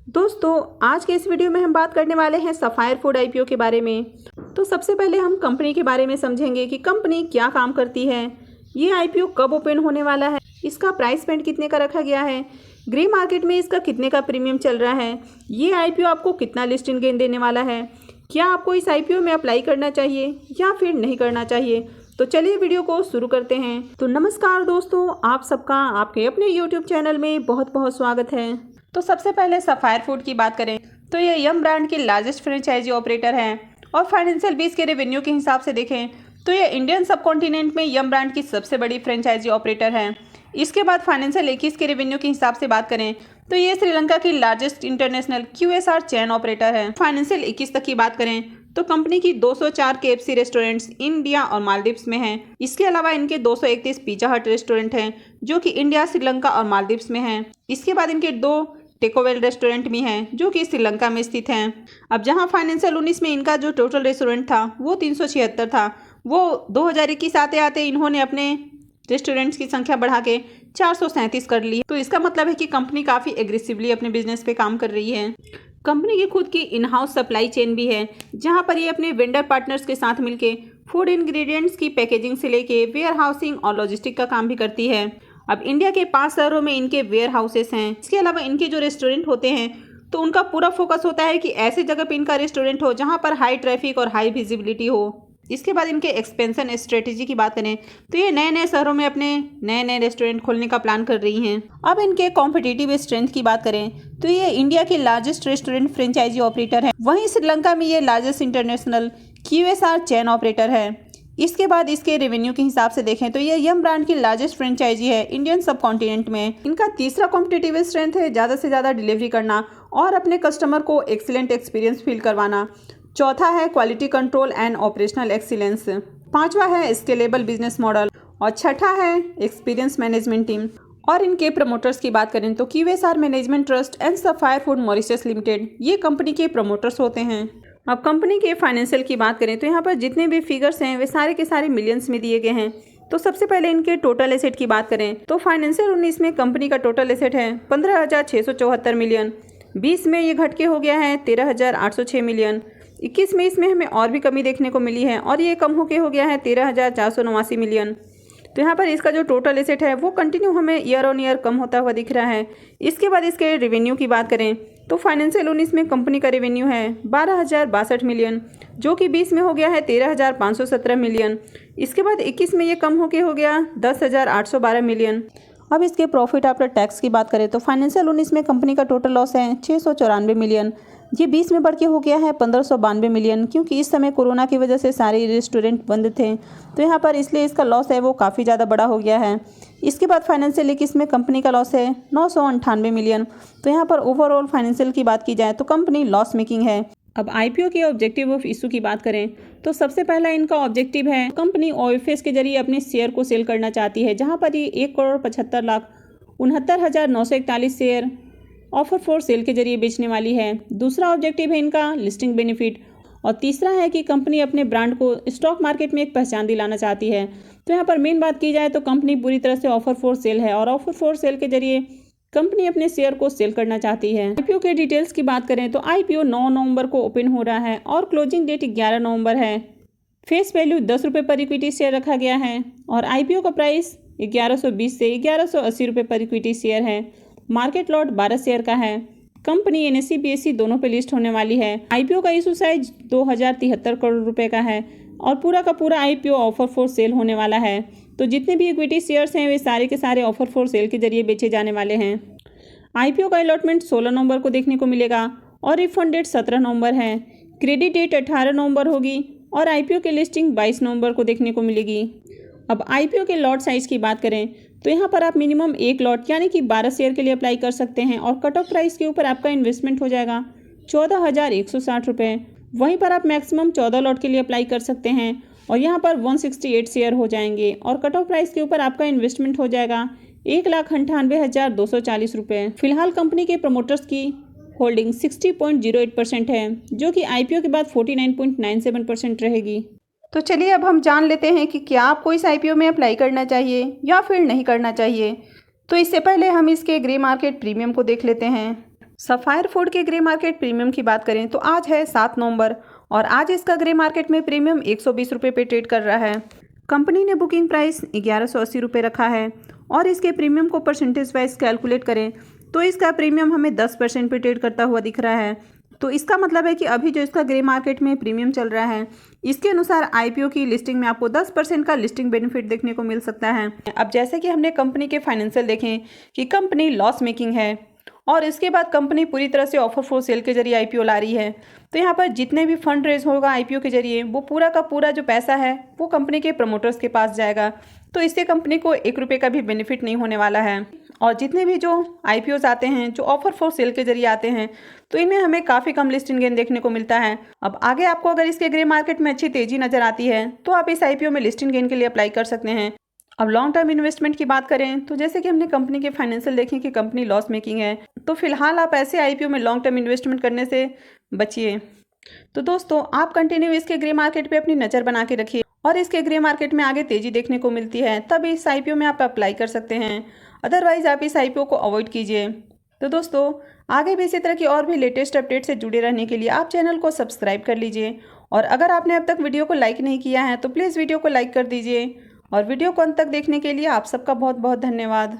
दोस्तों, आज के इस वीडियो में हम बात करने वाले हैं सफायर फूड आईपीओ के बारे में। तो सबसे पहले हम कंपनी के बारे में समझेंगे कि कंपनी क्या काम करती है, ये आईपीओ कब ओपन होने वाला है, इसका प्राइस बैंड कितने का रखा गया है, ग्रे मार्केट में इसका कितने का प्रीमियम चल रहा है, ये आईपीओ आपको कितना लिस्टिंग गेन देने वाला है, क्या आपको इस आईपीओ में अप्लाई करना चाहिए या फिर नहीं करना चाहिए। तो चलिए वीडियो को शुरू करते हैं। तो नमस्कार दोस्तों, आप सबका आपके अपने यूट्यूब चैनल में बहुत बहुत स्वागत है। तो सबसे पहले सफायर फूड की बात करें तो ये यम ब्रांड के लार्जेस्ट फ्रेंचाइजी ऑपरेटर हैं और फाइनेंशियल 20 के रेवेन्यू के हिसाब से देखें तो ये इंडियन सब कॉन्टिनेंट में यम ब्रांड की सबसे बड़ी फ्रेंचाइजी ऑपरेटर है। इसके बाद फाइनेंशियल 21 के रेवेन्यू के हिसाब से बात करें तो ये श्रीलंका की लार्जेस्ट इंटरनेशनल QSR चैन ऑपरेटर है। फाइनेंशियल 21 तक की बात करें तो कंपनी की 204 KFC रेस्टोरेंट्स इंडिया और मालदीव्स में हैं। इसके अलावा इनके 231 पिज़्ज़ा हट रेस्टोरेंट हैं जो कि इंडिया, श्रीलंका और मालदीव्स में हैं। इसके बाद इनके 2 टेकोवेल रेस्टोरेंट भी हैं जो कि श्रीलंका में स्थित हैं। अब जहां फाइनेंशियल 19 में इनका जो टोटल रेस्टोरेंट था वो 376 था, वो 2021 आते आते इन्होंने अपने रेस्टोरेंट्स की संख्या बढ़ा के 437 कर ली। तो इसका मतलब है कि कंपनी काफ़ी एग्रेसिवली अपने बिजनेस पे काम कर रही है। कंपनी की खुद की इन हाउस सप्लाई चेन भी है जहां पर ये अपने वेंडर पार्टनर्स के साथ मिलके फूड इंग्रेडिएंट्स की पैकेजिंग से लेके वेयर हाउसिंग और लॉजिस्टिक का काम भी करती है। अब इंडिया के 5 शहरों में इनके वेयर हाउसेस हैं। इसके अलावा इनके जो रेस्टोरेंट होते हैं तो उनका पूरा फोकस होता है कि ऐसे जगह पे इनका रेस्टोरेंट हो जहां पर हाई ट्रैफिक और हाई विजिबिलिटी हो। इसके बाद इनके एक्सपेंशन स्ट्रेटेजी की बात करें तो ये नए नए शहरों में अपने नए नए रेस्टोरेंट खोलने का प्लान कर रही हैं। अब इनके कॉम्पिटिटिव स्ट्रेंथ की बात करें तो ये इंडिया के लार्जेस्ट रेस्टोरेंट फ्रेंचाइजी ऑपरेटर है। वहीं श्रीलंका में ये लार्जेस्ट इंटरनेशनल QSR चैन ऑपरेटर है। इसके बाद इसके रेवेन्यू के हिसाब से देखें तो ये यम ब्रांड की लार्जेस्ट फ्रेंचाइजी है इंडियन सब कॉन्टिनेंट में। इनका तीसरा कॉम्पिटिटिव स्ट्रेंथ है ज़्यादा से ज़्यादा डिलीवरी करना और अपने कस्टमर को एक्सीलेंट एक्सपीरियंस फील करवाना। चौथा है quality control and operational excellence. पांचवा है स्केलेबल बिजनेस मॉडल और छठा है एक्सपीरियंस मैनेजमेंट टीम। और इनके प्रमोटर्स की बात करें तो QSR management trust and sapphire food Mauritius limited ये कंपनी के प्रमोटर्स होते हैं। अब कंपनी के फाइनेंशियल की बात करें तो यहाँ पर जितने भी फिगर्स हैं वे सारे के सारे मिलियंस में दिए गए हैं। तो सबसे पहले इनके टोटल एसेट की बात करें तो फाइनेंशियल 19 में कंपनी का टोटल एसेट है 15,674 मिलियन। 20 में ये घट के हो गया है 13,806 मिलियन। 21 में इसमें हमें और भी कमी देखने को मिली है और ये कम होके हो गया है 13,489 मिलियन। तो यहाँ पर इसका जो टोटल एसेट है वो कंटिन्यू हमें ईयर ऑन ईयर कम होता हुआ दिख रहा है। इसके बाद इसके रेवेन्यू की बात करें तो फाइनेंशियल 19 में कंपनी का रेवेन्यू है 12,062 मिलियन जो कि 20 में हो गया है 13,517 मिलियन। इसके बाद 21 में ये कम होके हो गया 10,812 मिलियन। अब इसके प्रॉफिट आफ्टर टैक्स की बात करें तो फाइनेंशियल 19 में कंपनी का टोटल लॉस है 694 मिलियन। ये 20 में बढ़ के हो गया है 1592 मिलियन क्योंकि इस समय कोरोना की वजह से सारे रेस्टोरेंट बंद थे तो यहाँ पर इसलिए इसका लॉस है वो काफ़ी ज़्यादा बड़ा हो गया है। इसके बाद फाइनेंशियल 21 में कंपनी का लॉस है 998 मिलियन। तो यहाँ पर ओवरऑल फाइनेंशियल की बात की जाए तो कंपनी लॉस मेकिंग है। अब IPO के ऑब्जेक्टिव ऑफ इशू की बात करें तो सबसे पहला इनका ऑब्जेक्टिव है कंपनी OFS के जरिए अपने शेयर को सेल करना चाहती है जहाँ पर ये 1,75,69,941 शेयर ऑफर फॉर सेल के जरिए बेचने वाली है। दूसरा ऑब्जेक्टिव है इनका लिस्टिंग बेनिफिट और तीसरा है कि कंपनी अपने ब्रांड को स्टॉक मार्केट में एक पहचान दिलाना चाहती है। तो यहाँ पर मेन बात की जाए तो कंपनी पूरी तरह से ऑफर फॉर सेल है और ऑफर फॉर सेल के जरिए कंपनी अपने शेयर को सेल करना चाहती है। IPO के डिटेल्स की बात करें तो IPO 9 नवंबर को ओपन हो रहा है और क्लोजिंग डेट 11 नवंबर है। फेस वैल्यू 10 रुपये पर इक्विटी शेयर रखा गया है और IPO का प्राइस 1120 से 1180 रुपये पर इक्विटी शेयर है। मार्केट लॉट 12 शेयर का है। कंपनी NSE BSE दोनों पे लिस्ट होने वाली है। IPO का इशू साइज 2073 करोड़ रुपए का है और पूरा का पूरा IPO ऑफर फॉर सेल होने वाला है। तो जितने भी इक्विटी शेयर्स हैं वे सारे के सारे ऑफर फॉर सेल के जरिए बेचे जाने वाले हैं। IPO का अलॉटमेंट 16 नवंबर को देखने को मिलेगा और रिफंड डेट 17 नवंबर है। क्रेडिट डेट 18 नवंबर होगी और IPO की लिस्टिंग 22 नवंबर को देखने को मिलेगी। अब IPO के लॉट साइज़ की बात करें तो यहाँ पर आप मिनिमम 1 लॉट यानी कि 12 शेयर के लिए अप्लाई कर सकते हैं और कट ऑफ प्राइस के ऊपर आपका इन्वेस्टमेंट हो जाएगा 14,160 रुपये। वहीं पर आप मैक्सिमम 14 लॉट के लिए अप्लाई कर सकते हैं और यहाँ पर 168 शेयर हो जाएंगे और कट ऑफ प्राइस के ऊपर आपका इन्वेस्टमेंट हो जाएगा 1,98,240 रुपये। फिलहाल कंपनी के प्रमोटर्स की होल्डिंग 60.08% है जो कि IPO के बाद 49.97% रहेगी। तो चलिए अब हम जान लेते हैं कि क्या आपको इस IPO में अप्लाई करना चाहिए या फिर नहीं करना चाहिए। तो इससे पहले हम इसके ग्रे मार्केट प्रीमियम को देख लेते हैं। सफायर फूड के ग्रे मार्केट प्रीमियम की बात करें तो आज है 7 नवंबर और आज इसका ग्रे मार्केट में प्रीमियम 120 रुपये पे ट्रेड कर रहा है। कंपनी ने बुकिंग प्राइस 1180 रुपये रखा है और इसके प्रीमियम को परसेंटेज वाइज कैलकुलेट करें तो इसका प्रीमियम हमें 10% पे ट्रेड करता हुआ दिख रहा है। तो इसका मतलब है कि अभी जो इसका ग्रे मार्केट में प्रीमियम चल रहा है, इसके अनुसार आईपीओ की लिस्टिंग में आपको 10% का लिस्टिंग बेनिफिट देखने को मिल सकता है। अब जैसे कि हमने कंपनी के फाइनेंशियल देखें कि कंपनी लॉस मेकिंग है और इसके बाद कंपनी पूरी तरह से ऑफर फॉर सेल के जरिए आईपीओ ला रही है, तो यहाँ पर जितने भी फंड रेज होगा आईपीओ के जरिए वो पूरा का पूरा जो पैसा है वो कंपनी के प्रमोटर्स के पास जाएगा। तो इससे कंपनी को 1 रुपये का भी बेनिफिट नहीं होने वाला है। और जितने भी जो आईपीओस आते हैं जो ऑफर फॉर सेल के जरिए आते हैं तो इनमें हमें काफ़ी कम लिस्टिंग गेन देखने को मिलता है। अब आगे आपको अगर इसके ग्रे मार्केट में अच्छी तेजी नजर आती है तो आप इस आईपीओ में लिस्टिंग गेन के लिए अप्लाई कर सकते हैं। अब लॉन्ग टर्म इन्वेस्टमेंट की बात करें तो जैसे कि हमने कंपनी के फाइनेंशियल देखें कि कंपनी लॉस मेकिंग है, तो फिलहाल आप ऐसे आईपीओ में लॉन्ग टर्म इन्वेस्टमेंट करने से बचिए। तो दोस्तों आप कंटिन्यू इसके ग्रे मार्केट पे अपनी नज़र बना के रखिए और इसके ग्रे मार्केट में आगे तेजी देखने को मिलती है तब इस आईपीओ में आप अप्लाई कर सकते हैं, अदरवाइज आप इस आईपीओ को अवॉइड कीजिए। तो दोस्तों आगे भी इसी तरह की और भी लेटेस्ट अपडेट से जुड़े रहने के लिए आप चैनल को सब्सक्राइब कर लीजिए और अगर आपने अब तक वीडियो को लाइक नहीं किया है तो प्लीज़ वीडियो को लाइक कर दीजिए और वीडियो को अंत तक देखने के लिए आप सबका बहुत बहुत धन्यवाद।